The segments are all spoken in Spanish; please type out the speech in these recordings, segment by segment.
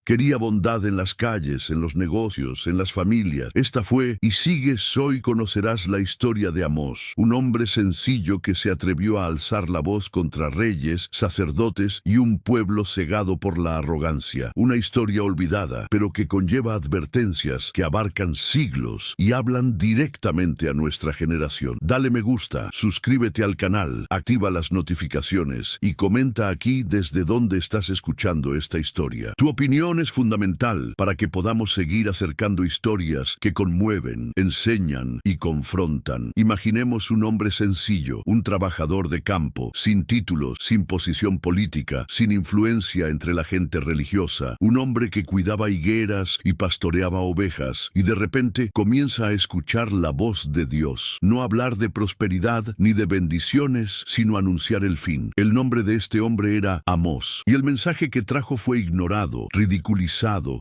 Quería bondad en las calles, en los negocios, en las familias. Esta fue y sigues hoy conocerás la historia de Amós, un hombre sencillo que se atrevió a alzar la voz contra reyes, sacerdotes y un pueblo cegado por la arrogancia. Una historia olvidada, pero que conlleva advertencias que abarcan siglos y hablan directamente a nuestra generación. Dale me gusta, suscríbete al canal, activa las notificaciones y comenta aquí desde dónde estás escuchando esta historia. Tu opinión es fundamental para que podamos seguir acercando historias que conmueven, enseñan y confrontan. Imaginemos un hombre sencillo, un trabajador de campo, sin títulos, sin posición política, sin influencia entre la gente religiosa, un hombre que cuidaba higueras y pastoreaba ovejas, y de repente comienza a escuchar la voz de Dios, no hablar de prosperidad ni de bendiciones, sino anunciar el fin. El nombre de este hombre era Amós, y el mensaje que trajo fue ignorado, ridiculizado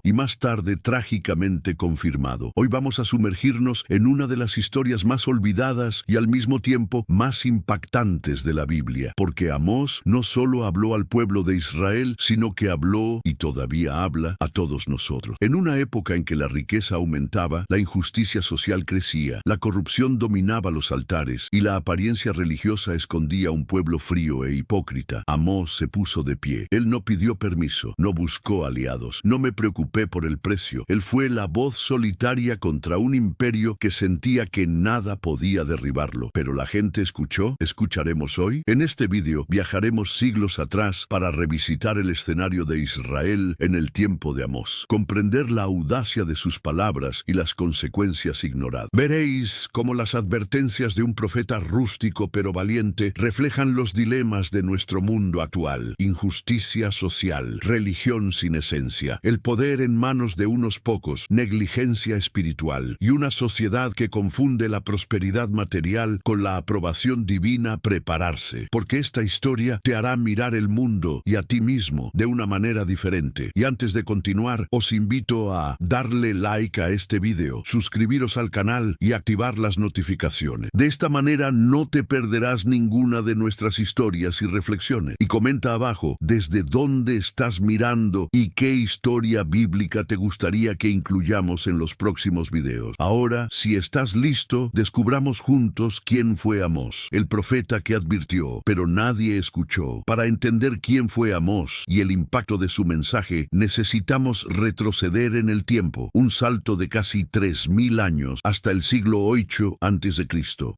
y más tarde trágicamente confirmado. Hoy vamos a sumergirnos en una de las historias más olvidadas y al mismo tiempo más impactantes de la Biblia, porque Amós no solo habló al pueblo de Israel, sino que habló y todavía habla a todos nosotros. En una época en que la riqueza aumentaba, la injusticia social crecía, la corrupción dominaba los altares y la apariencia religiosa escondía un pueblo frío e hipócrita, Amós se puso de pie. Él no pidió permiso, no buscó aliados, no me preocupé por el precio. Él fue la voz solitaria contra un imperio que sentía que nada podía derribarlo. Pero la gente escuchó. ¿Escucharemos hoy? En este vídeo viajaremos siglos atrás para revisitar el escenario de Israel en el tiempo de Amós, comprender la audacia de sus palabras y las consecuencias ignoradas. Veréis cómo las advertencias de un profeta rústico pero valiente reflejan los dilemas de nuestro mundo actual: injusticia social, religión sin esencia, el poder en manos de unos pocos, negligencia espiritual y una sociedad que confunde la prosperidad material con la aprobación divina. Prepararse, porque esta historia te hará mirar el mundo y a ti mismo de una manera diferente. Y antes de continuar, os invito a darle like a este video, suscribiros al canal y activar las notificaciones. De esta manera no te perderás ninguna de nuestras historias y reflexiones. Y comenta abajo desde dónde estás mirando y qué historia bíblica te gustaría que incluyamos en los próximos videos. Ahora, si estás listo, descubramos juntos quién fue Amós, el profeta que advirtió, pero nadie escuchó. Para entender quién fue Amós y el impacto de su mensaje, necesitamos retroceder en el tiempo, un salto de casi 3000 años hasta el siglo 8 a.C.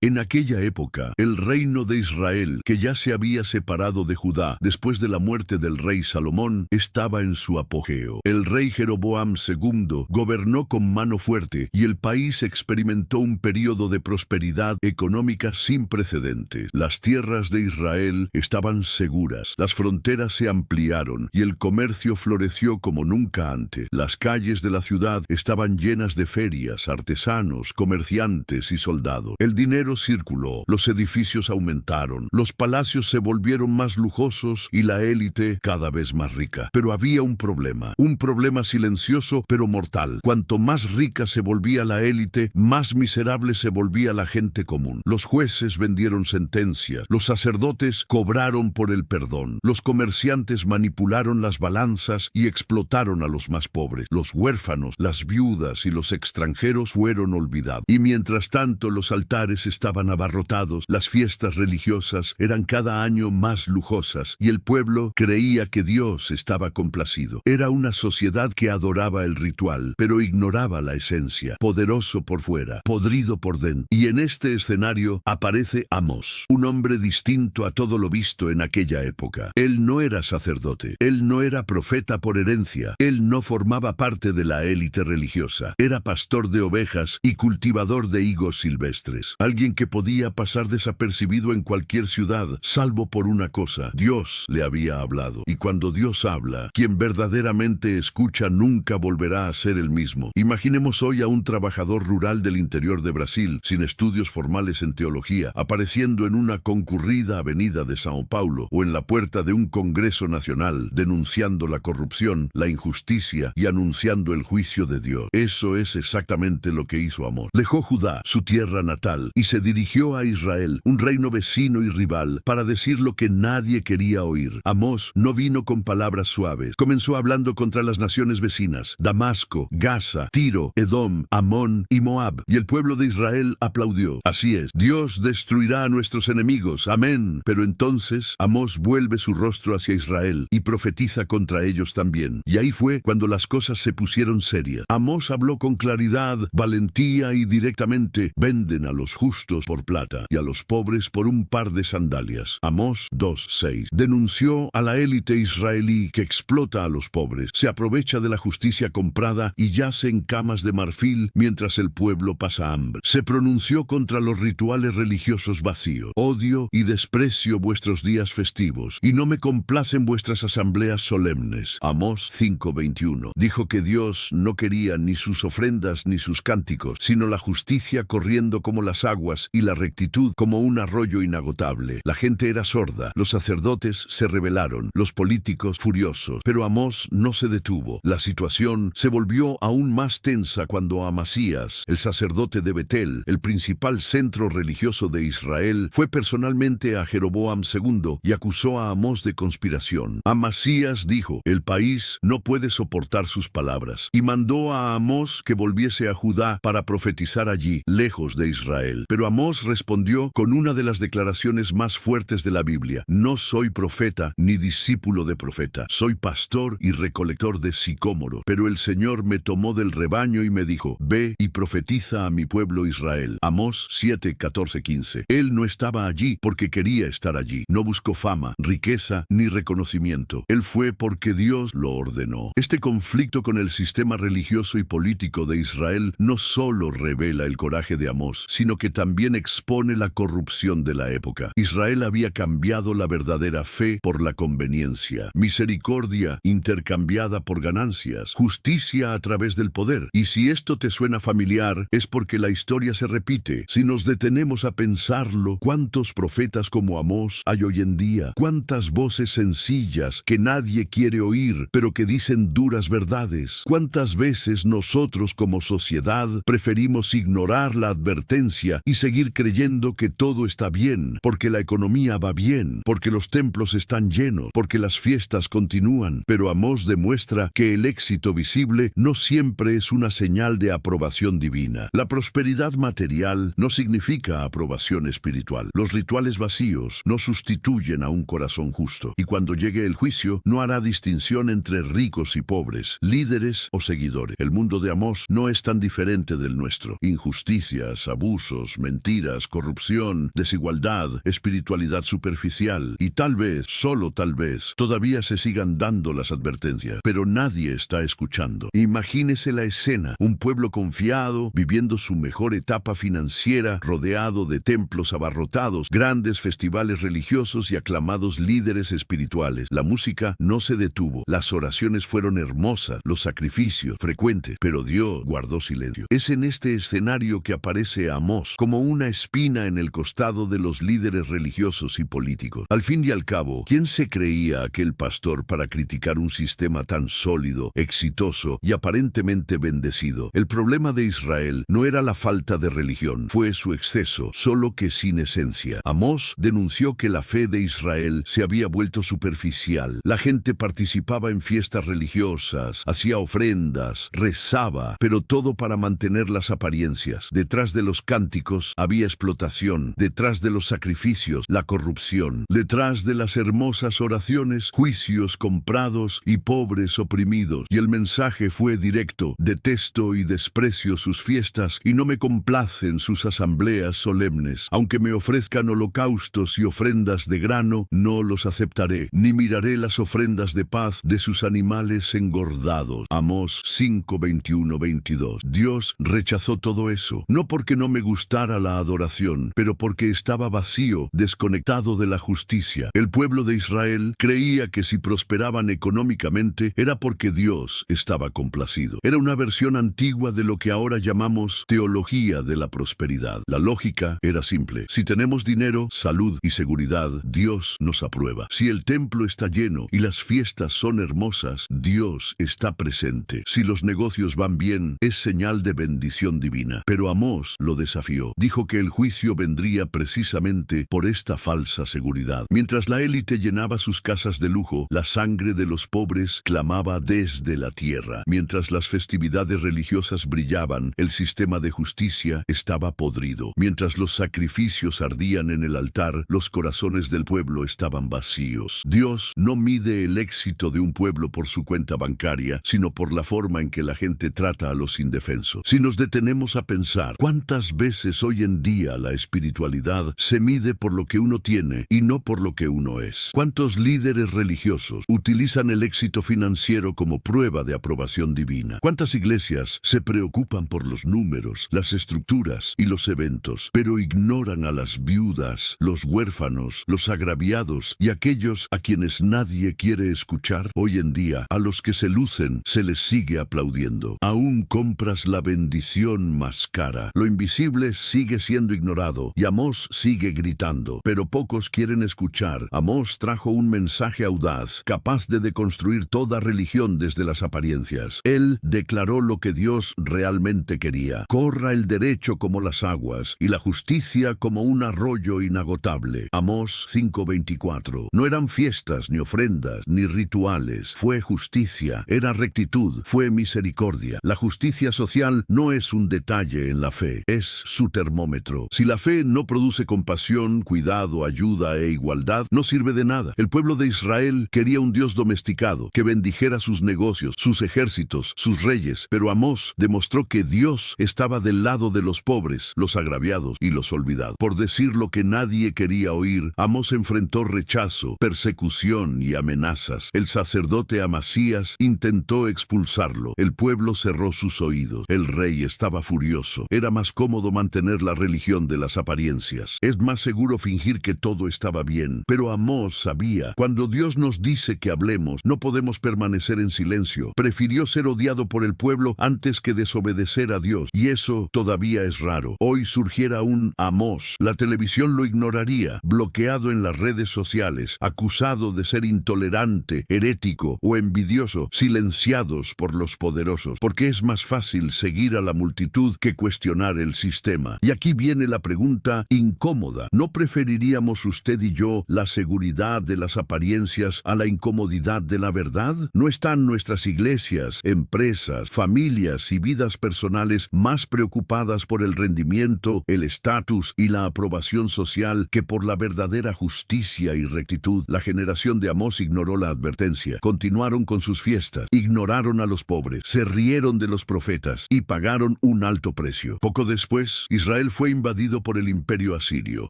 En aquella época, el reino de Israel, que ya se había separado de Judá después de la muerte del rey Salomón, estaba en su apogeo. El rey Jeroboam II gobernó con mano fuerte y el país experimentó un período de prosperidad económica sin precedentes. Las tierras de Israel estaban seguras, las fronteras se ampliaron y el comercio floreció como nunca antes. Las calles de la ciudad estaban llenas de ferias, artesanos, comerciantes y soldados. El dinero circuló, los edificios aumentaron, los palacios se volvieron más lujosos y la élite cada vez más rica. Pero había un problema silencioso pero mortal. Cuanto más rica se volvía la élite, más miserable se volvía la gente común. Los jueces vendieron sentencias, los sacerdotes cobraron por el perdón, los comerciantes manipularon las balanzas y explotaron a los más pobres. Los huérfanos, las viudas y los extranjeros fueron olvidados. Y mientras tanto los altares estaban abarrotados, las fiestas religiosas eran cada año más lujosas y el pueblo creía que Dios estaba complacido. Era una sociedad que adoraba el ritual, pero ignoraba la esencia, poderoso por fuera, podrido por dentro. Y en este escenario aparece Amós, un hombre distinto a todo lo visto en aquella época. Él no era sacerdote, él no era profeta por herencia, él no formaba parte de la élite religiosa, era pastor de ovejas y cultivador de higos silvestres. Alguien que podía pasar desapercibido en cualquier ciudad, salvo por una cosa: Dios le había hablado. Y cuando Dios habla, quien verdaderamente escucha nunca volverá a ser el mismo. Imaginemos hoy a un trabajador rural del interior de Brasil, sin estudios formales en teología, apareciendo en una concurrida avenida de São Paulo o en la puerta de un congreso nacional, denunciando la corrupción, la injusticia y anunciando el juicio de Dios. Eso es exactamente lo que hizo Amós. Dejó Judá, su tierra natal, y se dirigió a Israel, un reino vecino y rival, para decir lo que nadie quería oír. Amós no vino con palabras suaves, comenzó hablando contra las naciones vecinas, Damasco, Gaza, Tiro, Edom, Amón y Moab. Y el pueblo de Israel aplaudió. Así es, Dios destruirá a nuestros enemigos. Amén. Pero entonces Amós vuelve su rostro hacia Israel y profetiza contra ellos también. Y ahí fue cuando las cosas se pusieron serias. Amós habló con claridad, valentía y directamente: venden a los justos por plata y a los pobres por un par de sandalias. Amós 2:6. Denunció a la élite israelí que explota a los pobres, se aprovecha de la justicia comprada y yace en camas de marfil mientras el pueblo pasa hambre. Se pronunció contra los rituales religiosos vacíos. Odio y desprecio vuestros días festivos y no me complacen vuestras asambleas solemnes. Amós 5:21. Dijo que Dios no quería ni sus ofrendas ni sus cánticos, sino la justicia corriendo como las aguas y la rectitud como un arroyo inagotable. La gente era sorda, los sacerdotes se rebelaron, los políticos furiosos, pero Amós no se detuvo. La situación se volvió aún más tensa cuando Amasías, el sacerdote de Betel, el principal centro religioso de Israel, fue personalmente a Jeroboam II y acusó a Amós de conspiración. Amasías dijo: el país no puede soportar sus palabras, y mandó a Amós que volviese a Judá para profetizar allí, lejos de Israel. Pero Amós respondió con una de las declaraciones más fuertes de la Biblia: no soy profeta ni discípulo de profeta, soy pastor y recolector de sicómoro. Pero el Señor me tomó del rebaño y me dijo: ve y profetiza a mi pueblo Israel. Amós 7:14-15. Él no estaba allí porque quería estar allí. No buscó fama, riqueza ni reconocimiento. Él fue porque Dios lo ordenó. Este conflicto con el sistema religioso y político de Israel no solo revela el coraje de Amós, sino que también expone la corrupción de la época. Israel había cambiado la verdadera fe por la conveniencia, misericordia intercambiada por ganancias, justicia a través del poder. Y si esto te suena familiar, es porque la historia se repite. Si nos detenemos a pensarlo, ¿cuántos profetas como Amós hay hoy en día? ¿Cuántas voces sencillas que nadie quiere oír, pero que dicen duras verdades? ¿Cuántas veces nosotros como sociedad preferimos ignorar la advertencia y seguir creyendo que todo está bien, porque la economía va bien, porque los templos están llenos, porque las fiestas continúan? Pero Amós demuestra que el éxito visible no siempre es una señal de aprobación divina. La prosperidad material no significa aprobación espiritual. Los rituales vacíos no sustituyen a un corazón justo. Y cuando llegue el juicio, no hará distinción entre ricos y pobres, líderes o seguidores. El mundo de Amós no es tan diferente del nuestro. Injusticias, abusos, mentiras, corrupción, desigualdad, espiritualidad superficial. Y tal vez, solo tal vez, todavía se sigan dando las advertencias, pero nadie está escuchando. Imagínese la escena: un pueblo confiado, viviendo su mejor etapa financiera, rodeado de templos abarrotados, grandes festivales religiosos y aclamados líderes espirituales. La música no se detuvo, las oraciones fueron hermosas, los sacrificios frecuentes, pero Dios guardó silencio. Es en este escenario que aparece Amós como una espina en el costado de los líderes religiosos y políticos. Al fin y al cabo, ¿quién se creía aquel pastor para criticar un sistema tan sólido, exitoso y aparentemente bendecido? El problema de Israel no era la falta de religión, fue su exceso, solo que sin esencia. Amós denunció que la fe de Israel se había vuelto superficial. La gente participaba en fiestas religiosas, hacía ofrendas, rezaba, pero todo para mantener las apariencias. Detrás de los cánticos había explotación, detrás de los sacrificios, la corrupción, detrás de las hermosas oraciones, juicios comprados y pobres oprimidos. Y el mensaje fue directo: detesto y desprecio sus fiestas y no me complacen sus asambleas solemnes. Aunque me ofrezcan holocaustos y ofrendas de grano, no los aceptaré, ni miraré las ofrendas de paz de sus animales engordados. Amós 5:21-22. Dios rechazó todo eso, no porque no me gustara la adoración, pero porque estaba vacío, desconectado de la justicia. El pueblo de Israel creía que si prosperaban económicamente era porque Dios estaba complacido. Era una versión antigua de lo que ahora llamamos teología de la prosperidad. La lógica era simple: si tenemos dinero, salud y seguridad, Dios nos aprueba. Si el templo está lleno y las fiestas son hermosas, Dios está presente. Si los negocios van bien, es señal de bendición divina. Pero Amós lo desafió. Dijo que el juicio vendría precisamente por esta falsa seguridad. Mientras la élite llenaba sus casas de lujo, la sangre de los pobres nubes clamaba desde la tierra. Mientras las festividades religiosas brillaban, el sistema de justicia estaba podrido. Mientras los sacrificios ardían en el altar, los corazones del pueblo estaban vacíos. Dios no mide el éxito de un pueblo por su cuenta bancaria, sino por la forma en que la gente trata a los indefensos. Si nos detenemos a pensar, ¿cuántas veces hoy en día la espiritualidad se mide por lo que uno tiene y no por lo que uno es? ¿Cuántos líderes religiosos utilizan el éxito financiero como prueba de aprobación divina? ¿Cuántas iglesias se preocupan por los números, las estructuras y los eventos, pero ignoran a las viudas, los huérfanos, los agraviados y aquellos a quienes nadie quiere escuchar? Hoy en día, a los que se lucen se les sigue aplaudiendo. Aún compras la bendición más cara. Lo invisible sigue siendo ignorado y Amós sigue gritando, pero pocos quieren escuchar. Amós trajo un mensaje audaz, capaz de deconstruir toda religión desde las apariencias. Él declaró lo que Dios realmente quería: corra el derecho como las aguas y la justicia como un arroyo inagotable. Amós 5:24. No eran fiestas, ni ofrendas, ni rituales. Fue justicia, era rectitud, fue misericordia. La justicia social no es un detalle en la fe, es su termómetro. Si la fe no produce compasión, cuidado, ayuda e igualdad, no sirve de nada. El pueblo de Israel quería un Dios domesticado, que bendijera sus negocios, sus ejércitos, sus reyes, pero Amós demostró que Dios estaba del lado de los pobres, los agraviados y los olvidados. Por decir lo que nadie quería oír, Amós enfrentó rechazo, persecución y amenazas. El sacerdote Amasías intentó expulsarlo. El pueblo cerró sus oídos. El rey estaba furioso. Era más cómodo mantener la religión de las apariencias. Es más seguro fingir que todo estaba bien. Pero Amós sabía, cuando Dios nos dice que hablemos, no podemos permanecer en silencio. Prefirió ser odiado por el pueblo antes que desobedecer a Dios. Y eso todavía es raro. Hoy surgiera un Amós, la televisión lo ignoraría, bloqueado en las redes sociales, acusado de ser intolerante, herético o envidioso, silenciados por los poderosos, porque es más fácil seguir a la multitud que cuestionar el sistema. Y aquí viene la pregunta incómoda: ¿no preferiríamos usted y yo la seguridad de las apariencias a la incomodidad de la verdad? ¿No están nuestras iglesias, empresas, familias y vidas personales más preocupadas por el rendimiento, el estatus y la aprobación social que por la verdadera justicia y rectitud? La generación de Amós ignoró la advertencia, continuaron con sus fiestas, ignoraron a los pobres, se rieron de los profetas y pagaron un alto precio. Poco después, Israel fue invadido por el imperio asirio,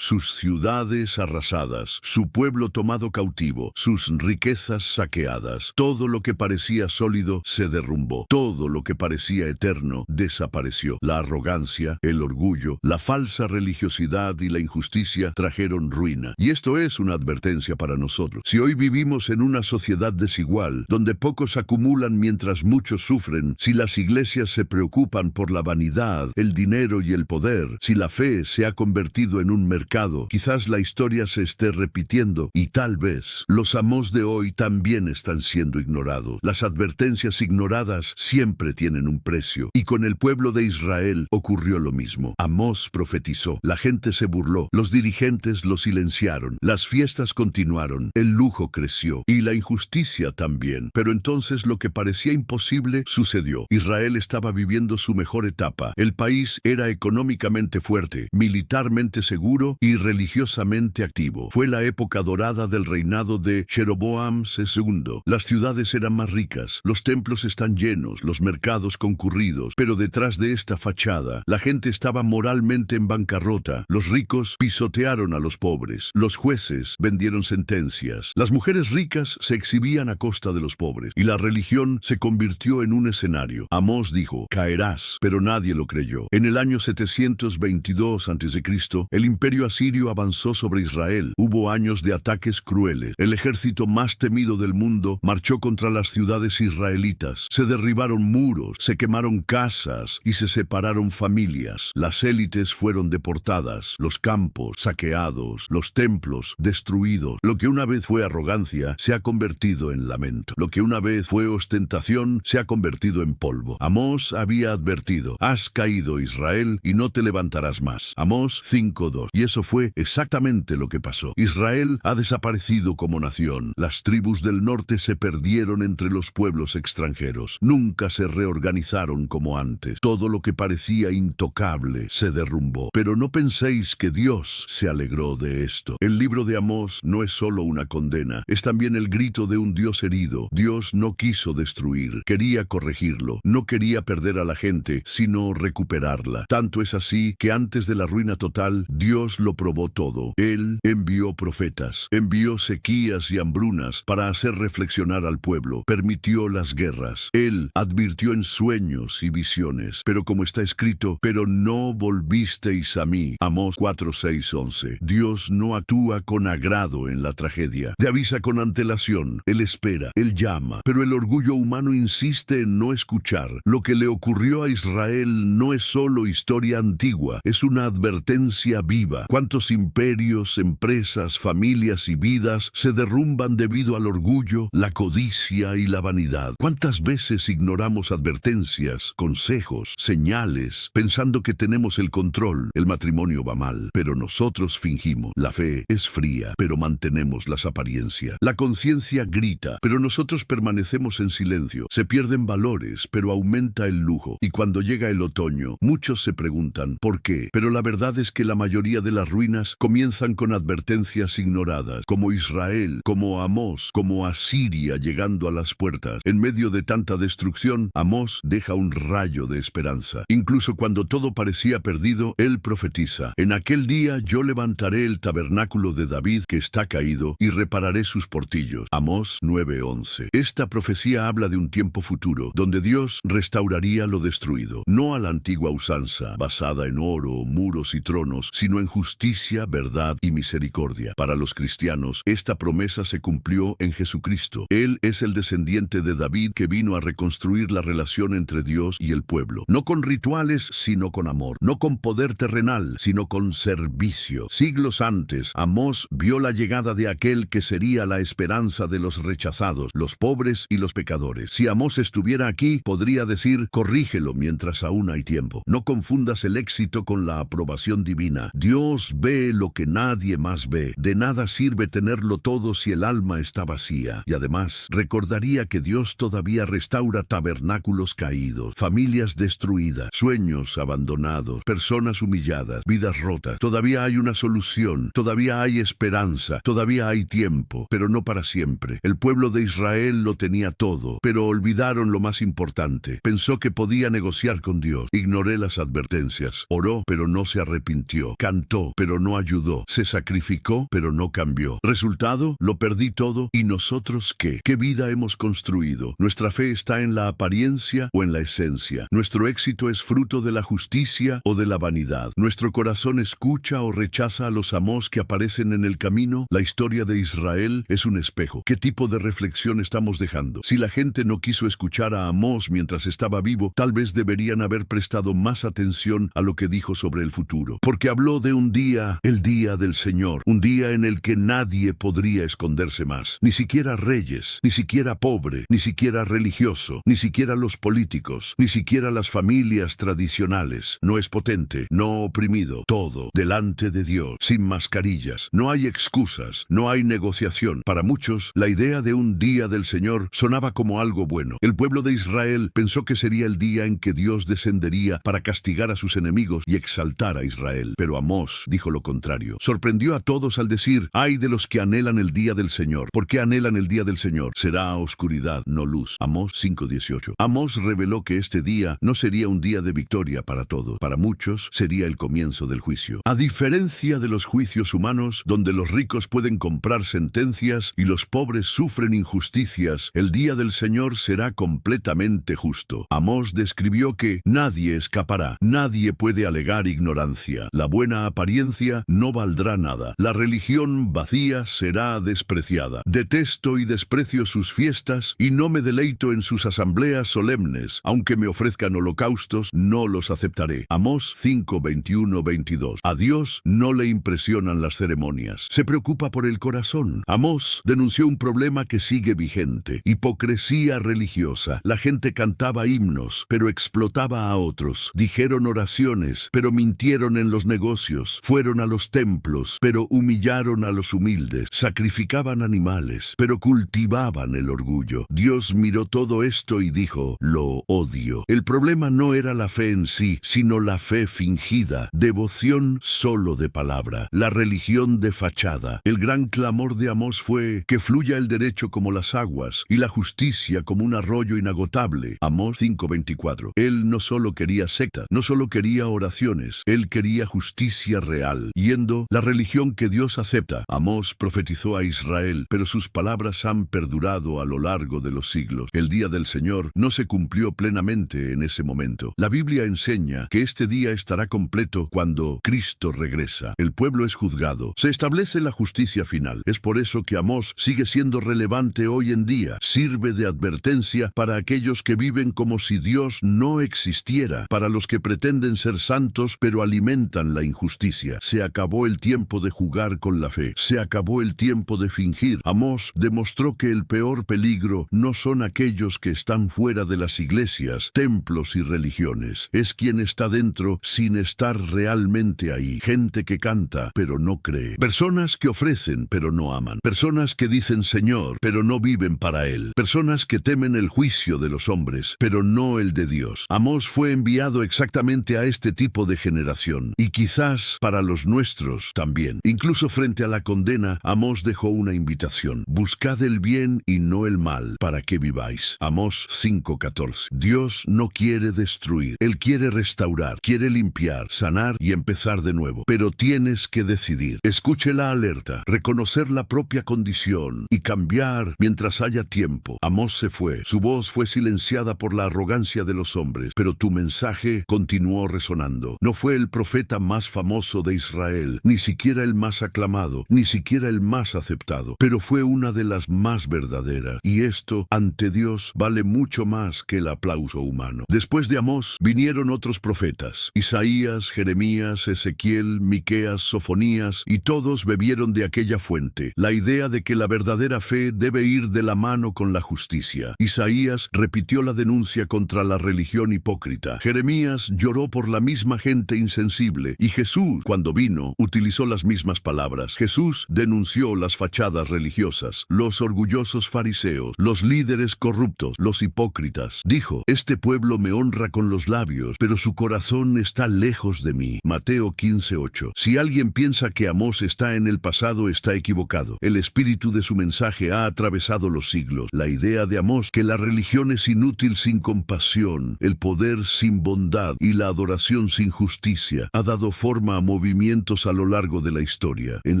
sus ciudades arrasadas, su pueblo tomado cautivo, sus riquezas saqueadas. Todo lo que parecía sólido se derrumbó, todo lo que parecía eterno desapareció. La arrogancia, el orgullo, la falsa religiosidad y la injusticia trajeron ruina. Y esto es una advertencia para nosotros. Si hoy vivimos en una sociedad desigual, donde pocos acumulan mientras muchos sufren, si las iglesias se preocupan por la vanidad, el dinero y el poder, si la fe se ha convertido en un mercado, quizás la historia se esté repitiendo y tal vez los Amós de hoy también están siendo ignorados. Las advertencias ignoradas siempre tienen un precio, y con el pueblo de Israel ocurrió lo mismo. Amós profetizó, la gente se burló, los dirigentes lo silenciaron, las fiestas continuaron, el lujo creció y la injusticia también. Pero entonces lo que parecía imposible sucedió. Israel estaba viviendo su mejor etapa. El país era económicamente fuerte, militarmente seguro y religiosamente activo. Fue la época dorada del reinado de Jeroboam II. Las ciudades eran más ricas, los templos están llenos, los mercados concurridos, pero detrás de esta fachada, la gente estaba moralmente en bancarrota. Los ricos pisotearon a los pobres, los jueces vendieron sentencias, las mujeres ricas se exhibían a costa de los pobres, y la religión se convirtió en un escenario. Amós dijo, caerás, pero nadie lo creyó. En el año 722 a.C., el imperio asirio avanzó sobre Israel. Hubo años de ataques crueles. El ejército más temido del mundo marchó contra las ciudades israelitas. Se derribaron muros, se quemaron casas y se separaron familias. Las élites fueron deportadas, los campos saqueados, los templos destruidos. Lo que una vez fue arrogancia se ha convertido en lamento. Lo que una vez fue ostentación se ha convertido en polvo. Amós había advertido, has caído, Israel, y no te levantarás más. Amós 5:2. Y eso fue exactamente lo que pasó. Israel ha desaparecido como nación. Las tribus del norte se perdieron perdieron entre los pueblos extranjeros. Nunca se reorganizaron como antes. Todo lo que parecía intocable se derrumbó. Pero no penséis que Dios se alegró de esto. El libro de Amós no es solo una condena, es también el grito de un Dios herido. Dios no quiso destruir, quería corregirlo. No quería perder a la gente, sino recuperarla. Tanto es así que antes de la ruina total, Dios lo probó todo. Él envió profetas, envió sequías y hambrunas para hacer reflexionar al pueblo. Permitió las guerras. Él advirtió en sueños y visiones. Pero como está escrito, pero no volvisteis a mí. Amós 4, 6, 11. Dios no actúa con agrado en la tragedia. Te avisa con antelación. Él espera, Él llama. Pero el orgullo humano insiste en no escuchar. Lo que le ocurrió a Israel no es solo historia antigua, es una advertencia viva. ¿Cuántos imperios, empresas, familias y vidas se derrumban debido al orgullo, la codicia y la vanidad? ¿Cuántas veces ignoramos advertencias, consejos, señales, pensando que tenemos el control? El matrimonio va mal, pero nosotros fingimos. La fe es fría, pero mantenemos las apariencias. La conciencia grita, pero nosotros permanecemos en silencio. Se pierden valores, pero aumenta el lujo. Y cuando llega el otoño, muchos se preguntan, ¿por qué? Pero la verdad es que la mayoría de las ruinas comienzan con advertencias ignoradas, como Israel, como Amós, como Asiria llegando a las puertas. En medio de tanta destrucción, Amós deja un rayo de esperanza. Incluso cuando todo parecía perdido, él profetiza: en aquel día yo levantaré el tabernáculo de David que está caído y repararé sus portillos. Amós 9:11. Esta profecía habla de un tiempo futuro, donde Dios restauraría lo destruido, no a la antigua usanza, basada en oro, muros y tronos, sino en justicia, verdad y misericordia. Para los cristianos, esta promesa se cumplió en Jesucristo. Él es el descendiente de David que vino a reconstruir la relación entre Dios y el pueblo, no con rituales, sino con amor, no con poder terrenal, sino con servicio. Siglos antes, Amós vio la llegada de aquel que sería la esperanza de los rechazados, los pobres y los pecadores. Si Amós estuviera aquí, podría decir: corrígelo mientras aún hay tiempo. No confundas el éxito con la aprobación divina. Dios ve lo que nadie más ve. De nada sirve tenerlo todo si el alma está vacía. Y además, recordaría que Dios todavía restaura tabernáculos caídos, familias destruidas, sueños abandonados, personas humilladas, vidas rotas. Todavía hay una solución, todavía hay esperanza, todavía hay tiempo, pero no para siempre. El pueblo de Israel lo tenía todo, pero olvidaron lo más importante. Pensó que podía negociar con Dios. Ignoré las advertencias. Oró, pero no se arrepintió. Cantó, pero no ayudó. Se sacrificó, pero no cambió. Resultado, lo perdí todo. ¿Y nosotros qué? ¿Qué vida hemos construido? ¿Nuestra fe está en la apariencia o en la esencia? ¿Nuestro éxito es fruto de la justicia o de la vanidad? ¿Nuestro corazón escucha o rechaza a los Amós que aparecen en el camino? La historia de Israel es un espejo. ¿Qué tipo de reflexión estamos dejando? Si la gente no quiso escuchar a Amós mientras estaba vivo, tal vez deberían haber prestado más atención a lo que dijo sobre el futuro. Porque habló de un día, el día del Señor, un día en el que nadie podría esconderse más. Ni siquiera reyes, ni siquiera pobre, ni siquiera religioso, ni siquiera los políticos, ni siquiera las familias tradicionales. No es potente, no oprimido, todo delante de Dios, sin mascarillas. No hay excusas, no hay negociación. Para muchos, la idea de un día del Señor sonaba como algo bueno. El pueblo de Israel pensó que sería el día en que Dios descendería para castigar a sus enemigos y exaltar a Israel. Pero Amós dijo lo contrario. Sorprendió a todos al decir: ay de los que anhelan el día del Señor. ¿Por qué anhelan el día del Señor? Será oscuridad, no luz. Amós 5:18. Amós reveló que este día no sería un día de victoria para todos. Para muchos sería el comienzo del juicio. A diferencia de los juicios humanos, donde los ricos pueden comprar sentencias y los pobres sufren injusticias, el día del Señor será completamente justo. Amós describió que nadie escapará, nadie puede alegar ignorancia. La buena apariencia no valdrá nada. La religión vacía será despreciada. Detesto y desprecio sus fiestas y no me deleito en sus asambleas solemnes. Aunque me ofrezcan holocaustos, no los aceptaré. Amós 5:21-22. A Dios no le impresionan las ceremonias. Se preocupa por el corazón. Amós denunció un problema que sigue vigente: hipocresía religiosa. La gente cantaba himnos, pero explotaba a otros. Dijeron oraciones, pero mintieron en los negocios. Fueron a los templos, pero humillaron a los humildes. Sacrificaban animales, pero cultivaban amaban el orgullo. Dios miró todo esto y dijo, lo odio. El problema no era la fe en sí, sino la fe fingida, devoción solo de palabra, la religión de fachada. El gran clamor de Amós fue que fluya el derecho como las aguas y la justicia como un arroyo inagotable. Amós 5:24. Él no solo quería secta, no solo quería oraciones, él quería justicia real, yendo la religión que Dios acepta. Amós profetizó a Israel, pero sus palabras han perdurado a lo largo de los siglos. El día del Señor no se cumplió plenamente en ese momento. La Biblia enseña que este día estará completo cuando Cristo regresa. El pueblo es juzgado. Se establece la justicia final. Es por eso que Amós sigue siendo relevante hoy en día. Sirve de advertencia para aquellos que viven como si Dios no existiera, para los que pretenden ser santos pero alimentan la injusticia. Se acabó el tiempo de jugar con la fe. Se acabó el tiempo de fingir. Amós demostró que el peor peligro no son aquellos que están fuera de las iglesias, templos y religiones. Es quien está dentro sin estar realmente ahí. Gente que canta pero no cree. Personas que ofrecen pero no aman. Personas que dicen Señor pero no viven para Él. Personas que temen el juicio de los hombres pero no el de Dios. Amós fue enviado exactamente a este tipo de generación y quizás para los nuestros también. Incluso frente a la condena, Amós dejó una invitación. Buscad el bien y no el mal para que viváis. Amós 5:14. Dios no quiere destruir. Él quiere restaurar, quiere limpiar, sanar y empezar de nuevo. Pero tienes que decidir. Escuche la alerta, reconocer la propia condición y cambiar mientras haya tiempo. Amós se fue. Su voz fue silenciada por la arrogancia de los hombres, pero tu mensaje continuó resonando. No fue el profeta más famoso de Israel, ni siquiera el más aclamado, ni siquiera el más aceptado, pero fue una de las más verdaderas. Y esto, ante Dios, vale mucho más que el aplauso humano. Después de Amós, vinieron otros profetas: Isaías, Jeremías, Ezequiel, Miqueas, Sofonías, y todos bebieron de aquella fuente, la idea de que la verdadera fe debe ir de la mano con la justicia. Isaías repitió la denuncia contra la religión hipócrita. Jeremías lloró por la misma gente insensible, y Jesús, cuando vino, utilizó las mismas palabras. Jesús denunció las fachadas religiosas, los orgullosos fariseos, los líderes corruptos, los hipócritas. Dijo: este pueblo me honra con los labios, pero su corazón está lejos de mí. Mateo 15:8. Si alguien piensa que Amós está en el pasado, está equivocado. El espíritu de su mensaje ha atravesado los siglos. La idea de Amós, que la religión es inútil sin compasión, el poder sin bondad y la adoración sin justicia, ha dado forma a movimientos a lo largo de la historia, en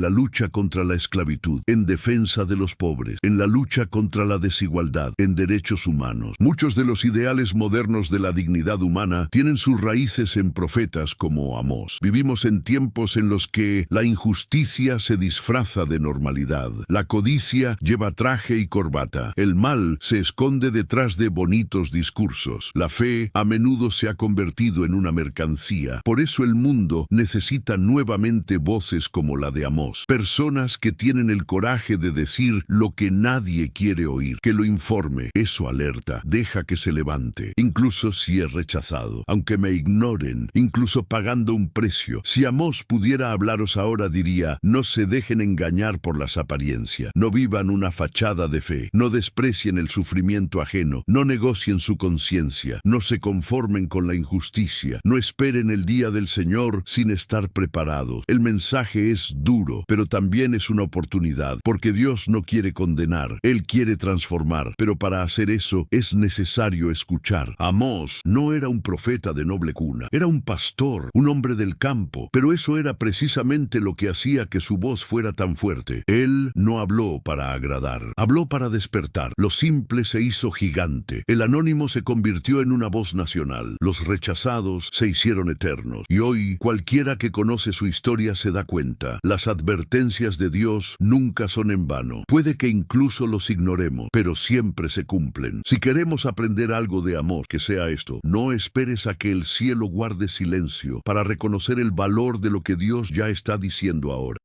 la lucha contra la esclavitud, en defensa de los pobres, en la lucha contra la desigualdad, en derechos humanos. Muchos de los ideales modernos de la dignidad humana tienen sus raíces en profetas como Amós. Vivimos en tiempos en los que la injusticia se disfraza de normalidad, la codicia lleva traje y corbata, el mal se esconde detrás de bonitos discursos, la fe a menudo se ha convertido en una mercancía. Por eso el mundo necesita nuevamente voces como la de Amós, personas que tienen el coraje de decir lo que nadie quiere oír, que lo informe. Eso alerta, deja que se levante, incluso si es rechazado, aunque me ignoren, incluso pagando un precio. Si Amós pudiera hablaros ahora, diría: no se dejen engañar por las apariencias, no vivan una fachada de fe, no desprecien el sufrimiento ajeno, no negocien su conciencia, no se conformen con la injusticia, no esperen el día del Señor sin estar preparados. El mensaje es duro, pero también es una oportunidad, porque Dios no quiere condenar, Él quiere transformar, pero para hacer eso es necesario escuchar. Amós no era un profeta de noble cuna, era un pastor, un hombre del campo, pero eso era precisamente lo que hacía que su voz fuera tan fuerte. Él no habló para agradar, habló para despertar. Lo simple se hizo gigante, el anónimo se convirtió en una voz nacional, los rechazados se hicieron eternos, y hoy cualquiera que conoce su historia se da cuenta: las advertencias de Dios nunca son en vano. Puede que incluso los ignoremos, pero siempre se cumplen. Si queremos aprender algo de Amós, que sea esto: no esperes a que el cielo guarde silencio para reconocer el valor de lo que Dios ya está diciendo ahora.